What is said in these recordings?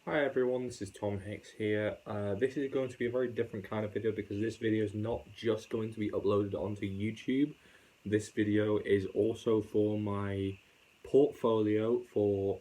Hi everyone, this is Tom Hicks here. This is going to be a very different kind of video because this video is not just going to be uploaded onto YouTube. This video is also for my portfolio for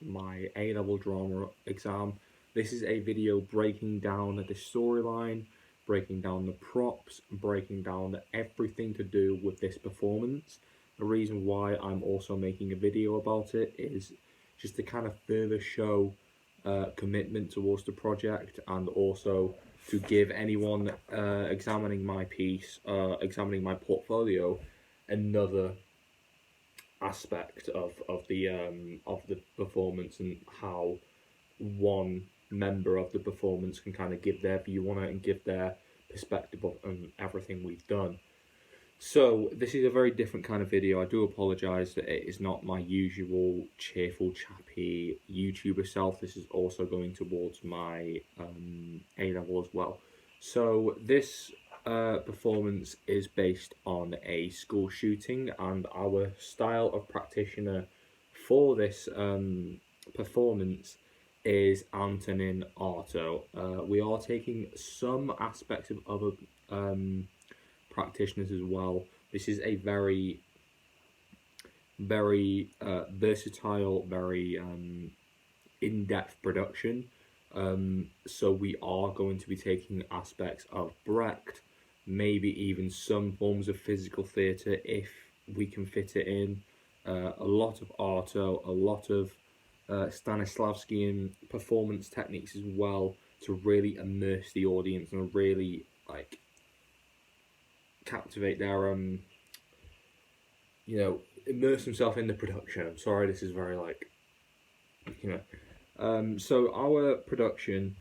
my A-level drama exam. This is a video breaking down the storyline, breaking down the props, breaking down everything to do with this performance. The reason why I'm also making a video about it is just to kind of further show commitment towards the project, and also to give anyone examining my piece, examining my portfolio, another aspect of the performance and how one member of the performance can kind of give their view on it and give their perspective on everything we've done. So this is a very different kind of video. I do apologise that it is not my usual cheerful, chappy YouTuber self. This is also going towards my A-level as well. So this performance is based on a school shooting, and our style of practitioner for this performance is Antonin Artaud. We are taking some aspects of other practitioners as well. This is a very versatile, very in-depth production. So we are going to be taking aspects of Brecht, maybe even some forms of physical theatre if we can fit it in. A lot of Artaud, a lot of Stanislavskian performance techniques as well, to really immerse the audience and really captivate their immerse himself in the production. I'm sorry, this is very so our production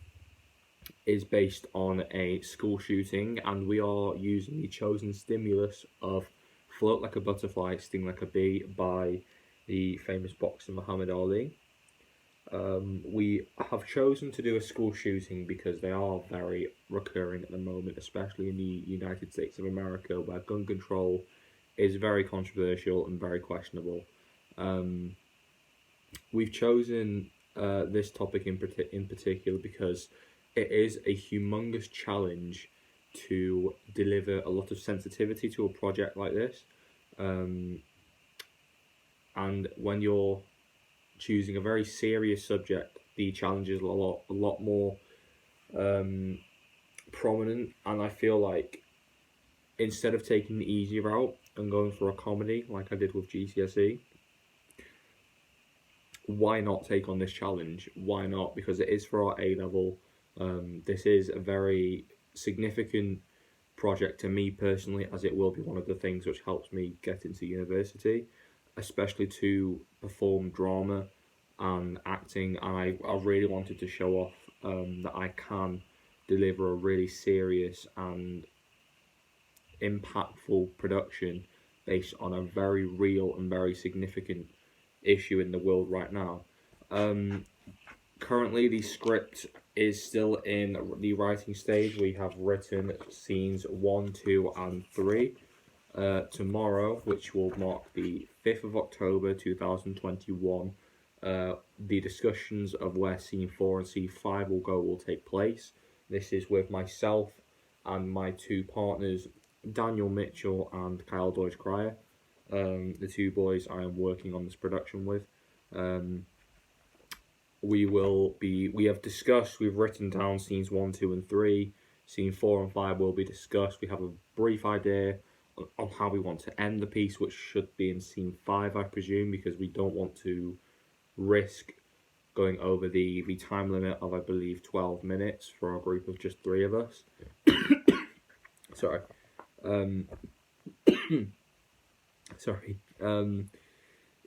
is based on a school shooting, and we are using the chosen stimulus of Float Like a Butterfly, Sting Like a Bee by the famous boxer Muhammad Ali. We have chosen to do a school shooting because they are very recurring at the moment, especially in the United States of America, where gun control is very controversial and very questionable. We've chosen this topic in particular because it is a humongous challenge to deliver a lot of sensitivity to a project like this. And when you're choosing a very serious subject, the challenge is a lot more prominent, and I feel like instead of taking the easy route and going for a comedy like I did with GCSE, why not take on this challenge? Why not? Because it is for our A-level. This is a very significant project to me personally, as it will be one of the things which helps me get into university, especially to perform drama and acting. And I really wanted to show off that I can deliver a really serious and impactful production based on a very real and very significant issue in the world right now. Currently the script is still in the writing stage. We have written scenes 1, 2 and 3. Tomorrow, which will mark the 5th of October 2021, the discussions of where scene 4 and scene 5 will take place. This is with myself and my two partners, Daniel Mitchell and Kyle Deutsch-Cryer, the two boys I am working on this production with. We've written down scenes 1, 2 and 3. Scene 4 and 5 will be discussed. We have a brief idea on how we want to end the piece, which should be in scene 5, I presume, because we don't want to risk going over the time limit of, I believe, 12 minutes for a group of just 3 of us. Sorry.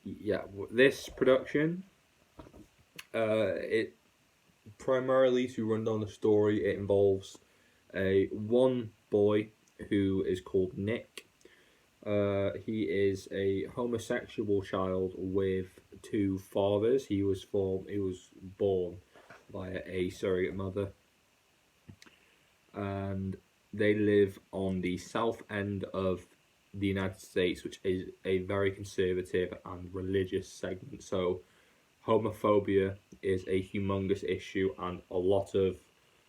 Yeah, this production, it primarily, to run down the story, it involves one boy who is called Nick. He is a homosexual child with 2 fathers. He was born by a surrogate mother, and they live on the south end of the United States, which is a very conservative and religious segment. So homophobia is a humongous issue, and a lot of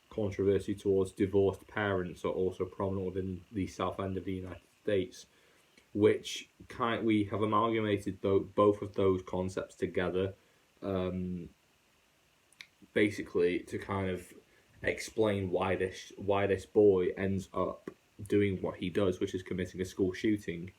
controversy towards divorced parents are also prominent within the South End of the United States, which we have amalgamated both of those concepts together, basically to kind of explain why this boy ends up doing what he does, which is committing a school shooting.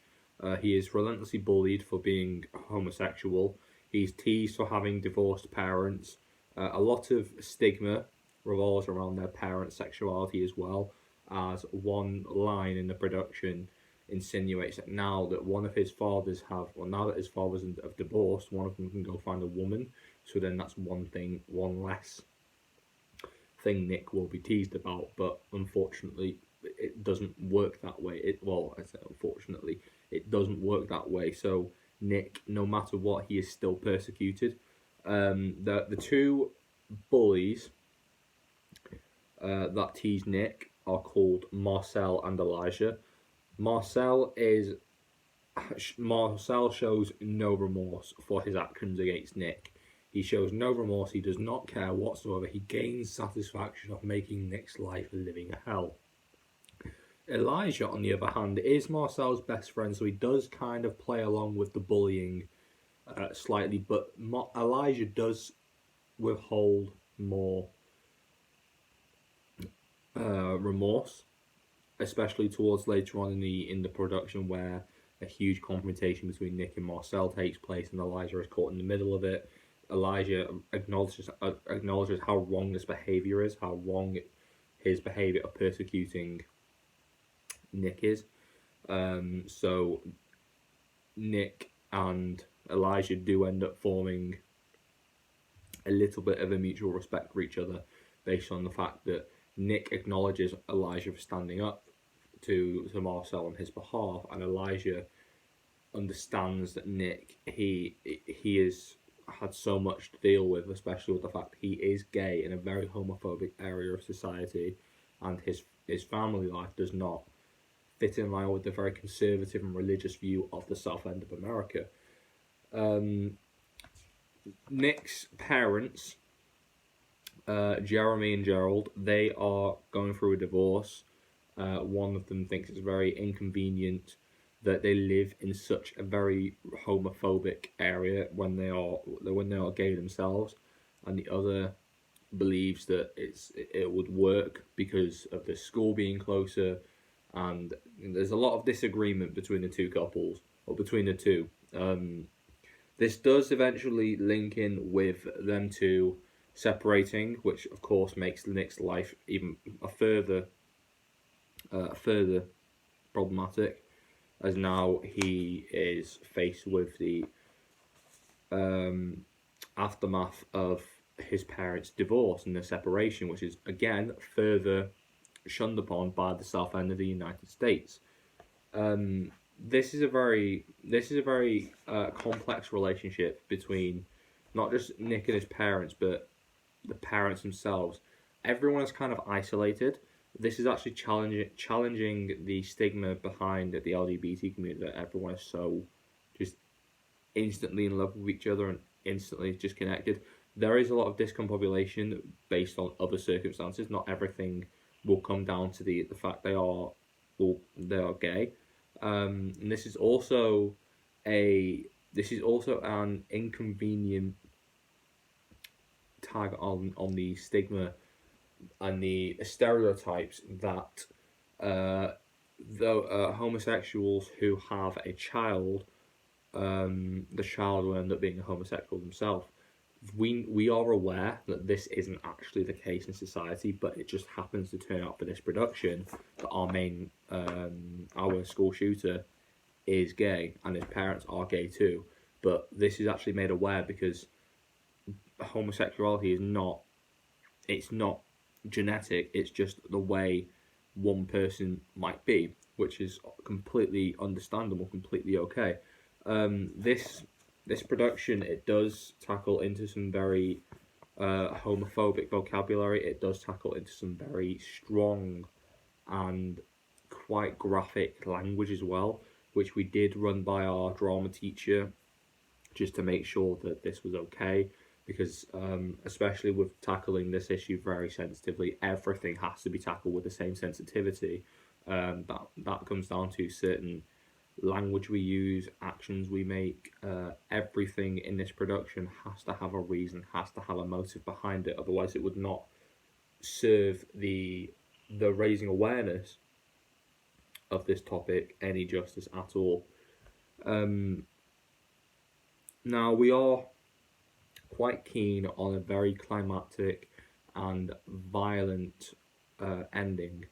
He is relentlessly bullied for being homosexual. He's teased for having divorced parents. A lot of stigma revolves around their parents' sexuality as well, as one line in the production insinuates that now that now that his fathers have divorced, one of them can go find a woman. So then that's one less thing Nick will be teased about. But unfortunately, it doesn't work that way. I say unfortunately, it doesn't work that way. So Nick, no matter what, he is still persecuted. The two bullies that tease Nick are called Marcel and Elijah. Marcel shows no remorse for his actions against Nick. He shows no remorse. He does not care whatsoever. He gains satisfaction of making Nick's life a living hell. Elijah, on the other hand, is Marcel's best friend, so he does kind of play along with the bullying slightly, but Elijah does withhold more remorse, especially towards later on in the production, where a huge confrontation between Nick and Marcel takes place, and Elijah is caught in the middle of it. Elijah acknowledges how wrong this behavior is, how wrong his behavior of persecuting Nick is. So Nick and Elijah do end up forming a little bit of a mutual respect for each other, based on the fact that Nick acknowledges Elijah for standing up to Marcel on his behalf, and Elijah understands that Nick he has had so much to deal with, especially with the fact he is gay in a very homophobic area of society, and his family life does not fit in line with the very conservative and religious view of the South End of America. Nick's parents, Jeremy and Gerald, they are going through a divorce. One of them thinks it's very inconvenient that they live in such a very homophobic area when they are gay themselves, and the other believes that it would work because of the school being closer, and there's a lot of disagreement between the two couples, or between the two. This does eventually link in with them two separating, which of course makes Nick's life even further problematic, as now he is faced with the aftermath of his parents' divorce and their separation, which is again further shunned upon by the South End of the United States. This is a very complex relationship between not just Nick and his parents, but the parents themselves. Everyone is kind of isolated. This is actually challenging the stigma behind the LGBT community, that everyone is so just instantly in love with each other and instantly just connected. There is a lot of discombobulation based on other circumstances. Not everything will come down to the fact they are gay. And this is also an inconvenient tag on the stigma and the stereotypes that homosexuals who have a child, the child will end up being a homosexual themselves. We are aware that this isn't actually the case in society, but it just happens to turn out for this production that our school shooter is gay and his parents are gay too. But this is actually made aware because homosexuality is not genetic, it's just the way one person might be, which is completely understandable, completely okay. This production, it does tackle into some very homophobic vocabulary. It does tackle into some very strong and quite graphic language as well, which we did run by our drama teacher just to make sure that this was okay. because especially with tackling this issue very sensitively, everything has to be tackled with the same sensitivity. That comes down to certain language we use, actions we make. Everything in this production has to have a reason, has to have a motive behind it. Otherwise, it would not serve the raising awareness of this topic any justice at all. Now, we are quite keen on a very climactic and violent ending.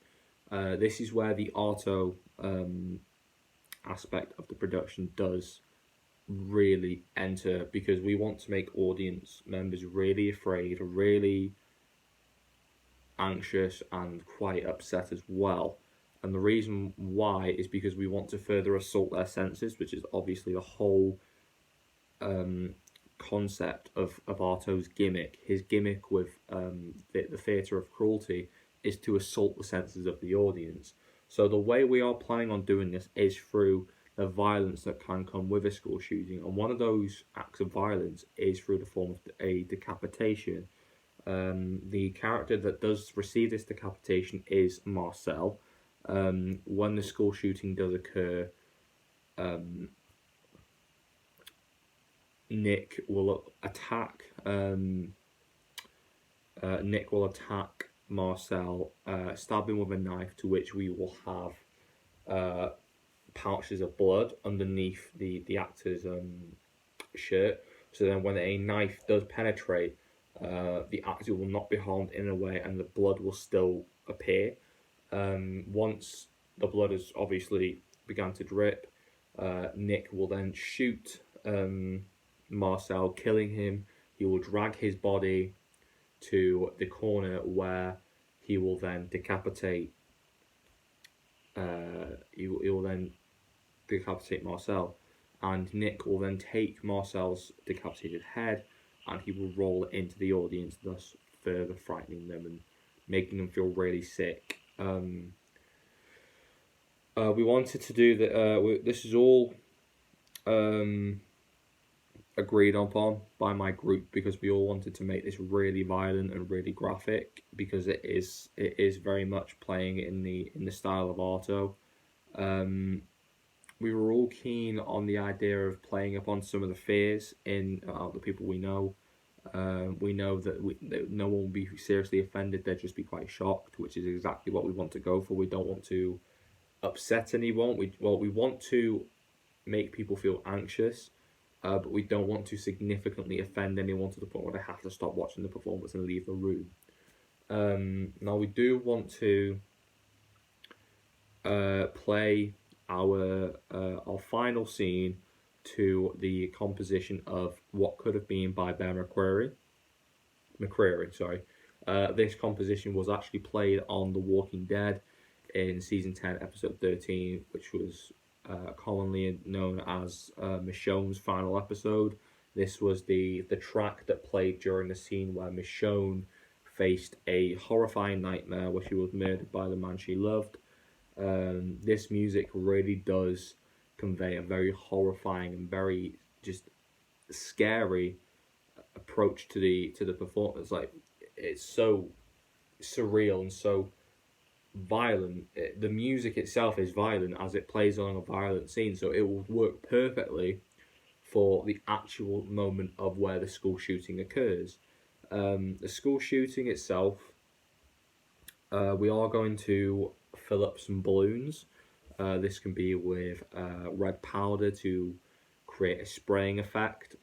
This is where the Arto aspect of the production does really enter, because we want to make audience members really afraid, really anxious, and quite upset as well. And the reason why is because we want to further assault their senses, which is obviously the whole concept of Arto's gimmick. His gimmick with the theatre of cruelty is to assault the senses of the audience. So the way we are planning on doing this is through the violence that can come with a school shooting, and one of those acts of violence is through the form of a decapitation. The character that does receive this decapitation is Marcel. When the school shooting does occur, Nick will attack Marcel, stab him with a knife, to which we will have pouches of blood underneath the actor's shirt. So then when a knife does penetrate, the actor will not be harmed in a way, and the blood will still appear. Once the blood has obviously begun to drip, Nick will then shoot Marcel, killing him. He will drag his body to the corner where he will then decapitate. He will then decapitate Marcel, and Nick will then take Marcel's decapitated head and he will roll it into the audience, thus further frightening them and making them feel really sick. We wanted to do that. This is all agreed upon by my group, because we all wanted to make this really violent and really graphic, because it is very much playing in the style of Arto. We were all keen on the idea of playing upon some of the fears in the people we know. We know that no one will be seriously offended; they'll just be quite shocked, which is exactly what we want to go for. We don't want to upset anyone. We want to make people feel anxious, but we don't want to significantly offend anyone to the point where they have to stop watching the performance and leave the room. Now, we do want to play our final scene to the composition of What Could Have Been by Bear McCreary. This composition was actually played on The Walking Dead in season 10, episode 13, which was commonly known as Michonne's final episode. This was the track that played during the scene where Michonne faced a horrifying nightmare where she was murdered by the man she loved. This music really does convey a very horrifying and very just scary approach to the performance. Like, it's so surreal and so violent. The music itself is violent as it plays on a violent scene, so it will work perfectly for the actual moment of where the school shooting occurs. The school shooting itself, we are going to fill up some balloons. This can be with red powder to create a spraying effect,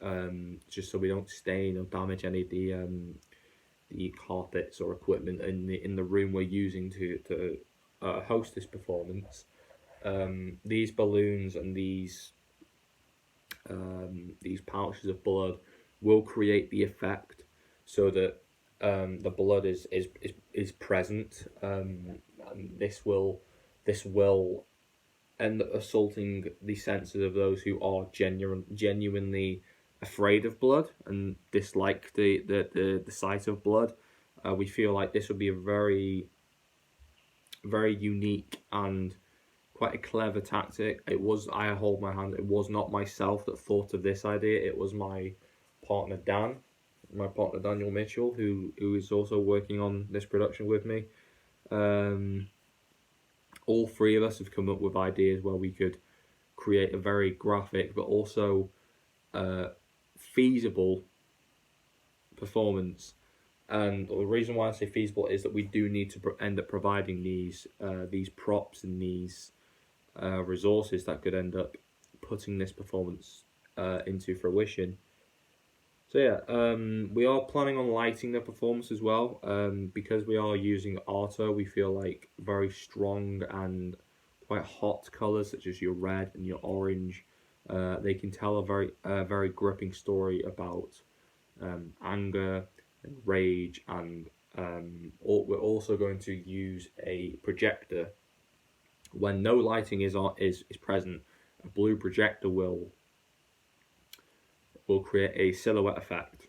just so we don't stain or damage any of the carpets or equipment in the room we're using to host this performance. These balloons and these pouches of blood will create the effect so that the blood is present, and this will end up assaulting the senses of those who are genuinely afraid of blood and dislike the sight of blood. We feel like this would be a very, very unique and quite a clever tactic. I hold my hand, it was not myself that thought of this idea, it was my partner Dan. my partner Daniel Mitchell, who is also working on this production with me. All three of us have come up with ideas where we could create a very graphic but also feasible performance. And the reason why I say feasible is that we do need to end up providing these props and these resources that could end up putting this performance into fruition. So yeah, we are planning on lighting the performance as well. Because we are using Arto, we feel like very strong and quite hot colours such as your red and your orange. They can tell a very gripping story about anger and rage, and we're also going to use a projector. When no lighting is present, a blue projector will create a silhouette effect.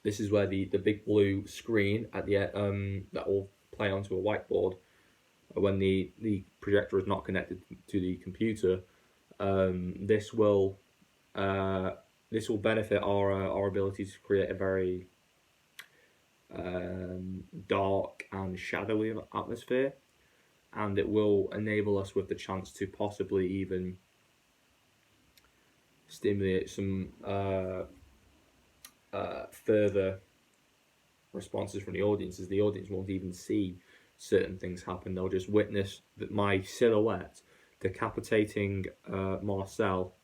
This is where the big blue screen at the that will play onto a whiteboard when the projector is not connected to the computer. This will benefit our ability to create a very dark and shadowy atmosphere, and it will enable us with the chance to possibly even stimulate some further responses from the audience, as the audience won't even see certain things happen. They'll just witness that my silhouette decapitating Marcel,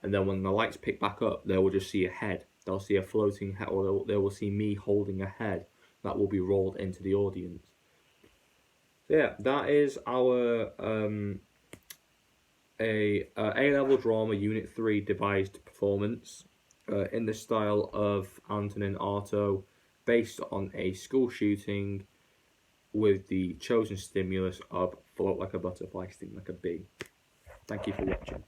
and then when the lights pick back up, they will just see a head. They'll see a floating head, or they will see me holding a head that will be rolled into the audience. So yeah, that is our A-level drama Unit 3 devised performance in the style of Antonin Artaud, based on a school shooting with the chosen stimulus of float like a butterfly, sting like a bee. Thank you for watching.